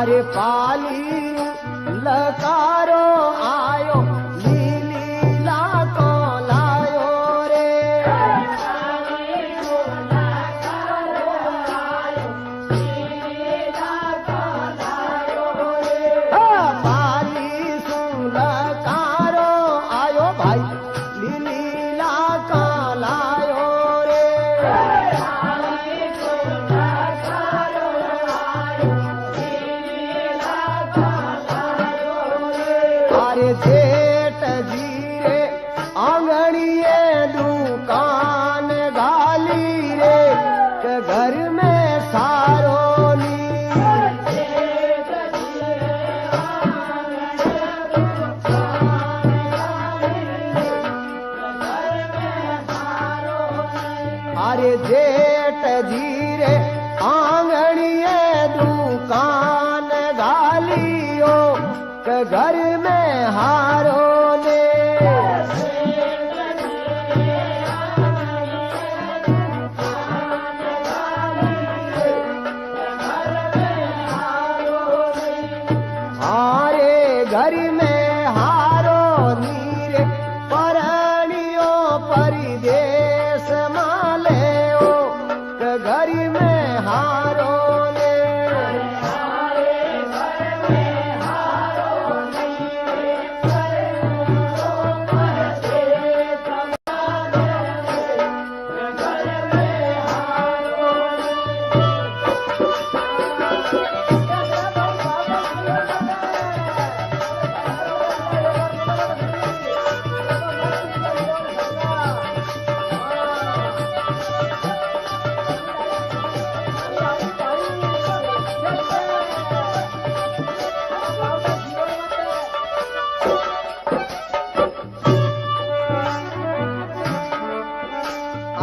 अरे पाली लकारो आयो लीला को लायो रे पाली लकारो आयो भाई लीला को लायो रे जेठ जीरे आंगणिए दुकान गाली रे के घर में सारो अरे जेठ जीरे आंगणिए दुकान गालियो के घर में हारो ने हारे घर में हारो नीरे परणियो परिदेश माले ओ के घर में हारो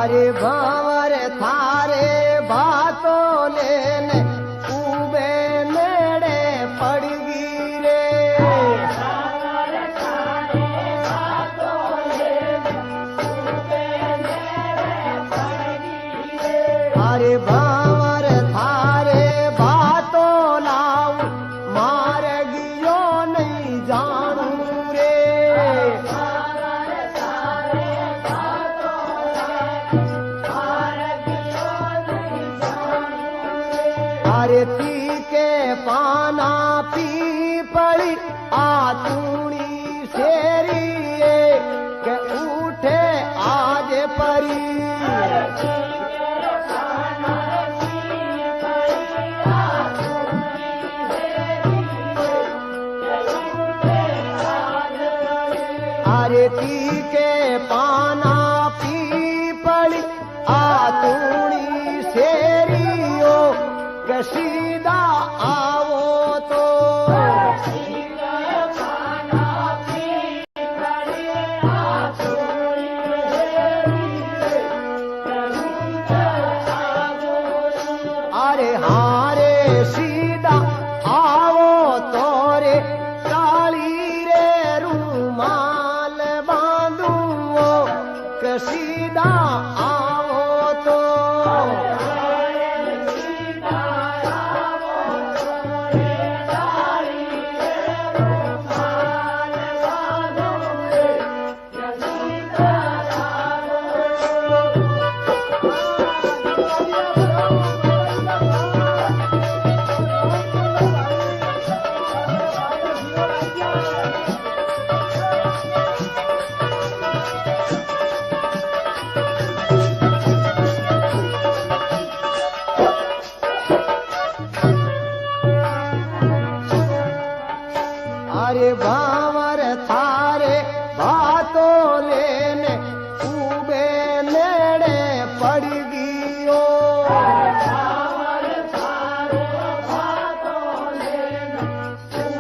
अरे भावर थारे बातों लेने उबे नेड़े पड़गी रे अरे भावर थारे बातों लाऊ मारगियो नहीं जानू रे अरे पी के पाना पी पड़ी आतूणी शेरिए के उठे आज परी अरे पी के पाना पी पड़ी आतूणी शेरियो सीधा आओ तो अरे हारे सीधा आओ तो रे काली रे रूमाल बांधू के सीधा आओ तो अरे भावर थारे बातों लेने उबे नेड़े पड़गियो भावर थारे बातों लेने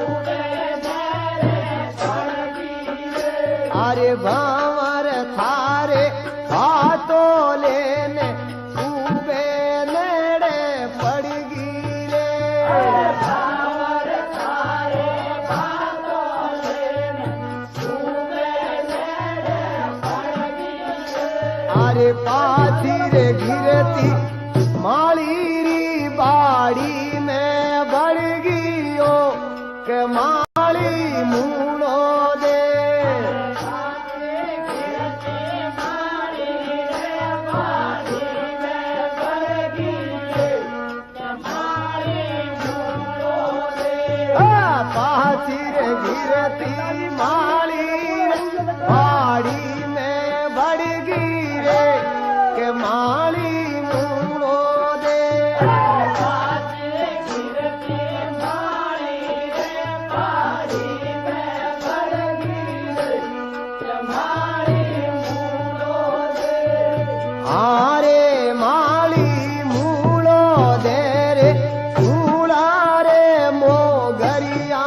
उबे नेड़े पड़गियो अरे भावर थारे बातों लेने उबे नेड़े पड़गी रे अरे पाथी रे थी माली पहाड़ी में बढ़गी रे के माली मूड़ो दे आरे माली मूड़ो दे रे मूड़ा रे मोगरिया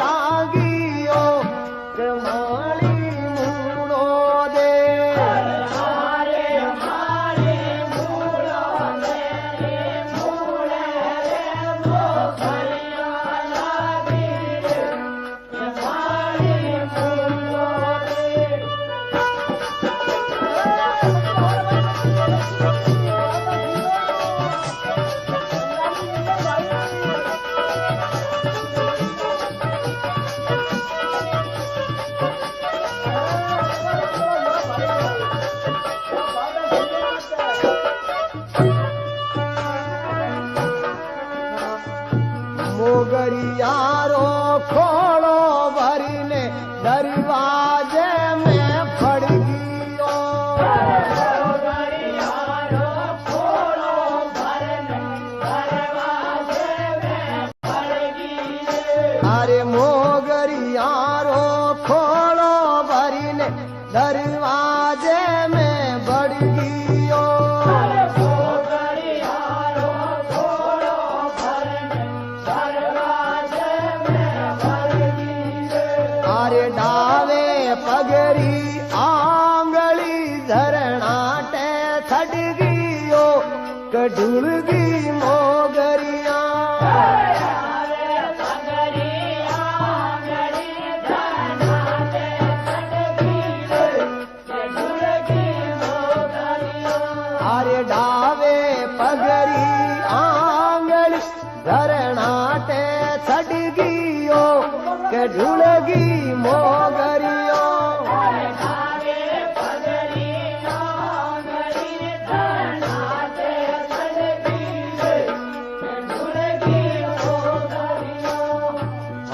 लागियो के माली मूड़ो दे मोगरियारो खोड़ो भरीने दरवाजे में फड़ गियो अरे मोगरियारो खोड़ो भरीने दरवाजे में बढ़ गियो अरे डावे पगरी आंगली धरणाटे छड़ गियो कढुलगी मोगरिया अरे डावे पगरी आंगली धरणाटे छड़ गियो कढुलगी मोगरियो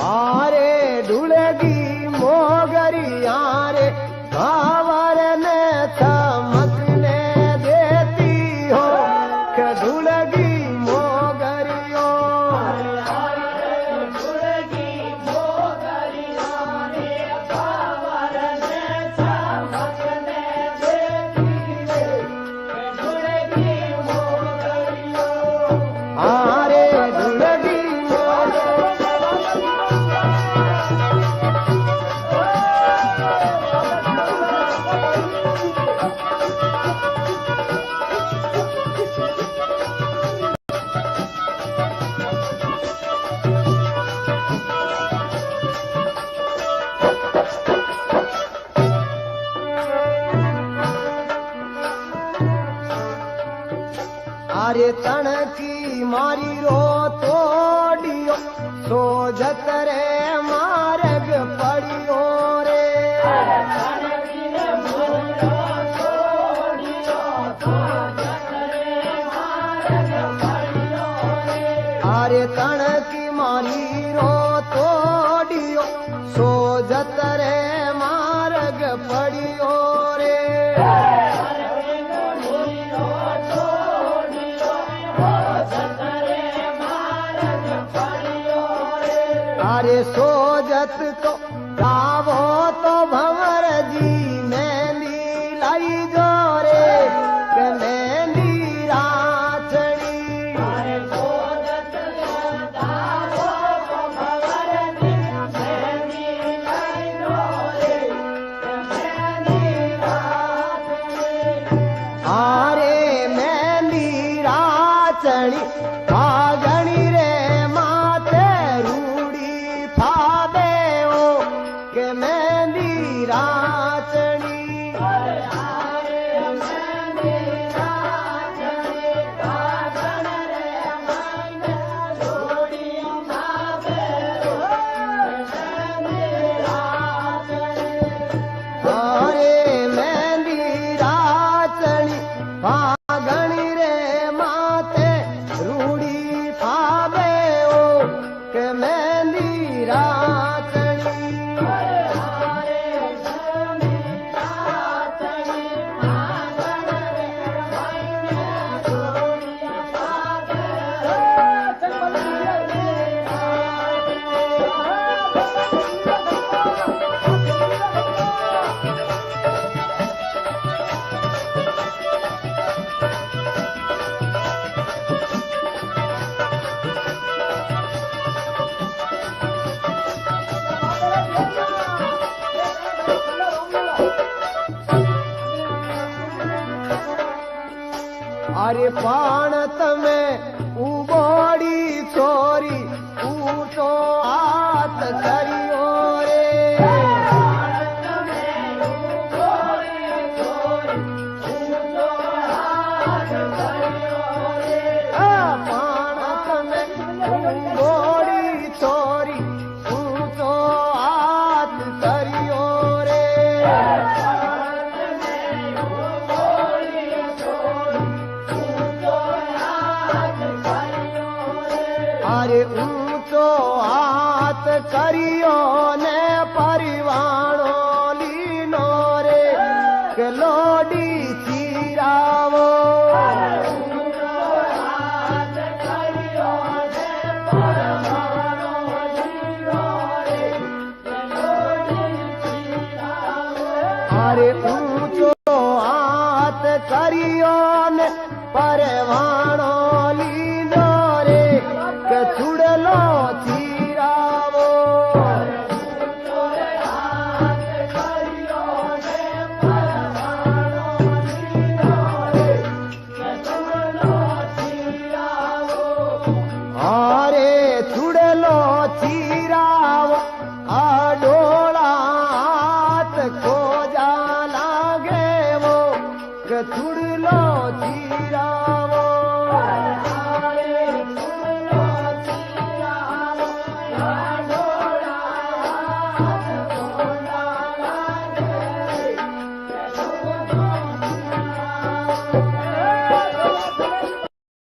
आरे ढुलगी मोगरिया रे भावर ने चमकने देती हो कढुलगी मोगरियो आरे ढुलगी अरे तणकी मारी रो तोड़ियो सोजत रे मार्ग पड़ियो रे अरे तणकी मारी रो तोड़ियो सोजत रे मार्ग पड़ियो रे अरे सोजत तो गावो तो भंवर जी मेहंदी लाई जो रे के मेहंदी राचड़ी अरे सोजत गावो तो भंवर जी मेहंदी लाई जो रे के मेहंदी राचड़ी अरे मेहंदी राचड़ी फागणी रे माते रूड़ी फादे ओ के मेहंदी राचड़ी फागणी रे माते रूड़ी અરે પણ તમે ઉગોડી છોરી ઊંચો હાથ કર્યો રે અરે ઊંચો હાથ કર્યો ને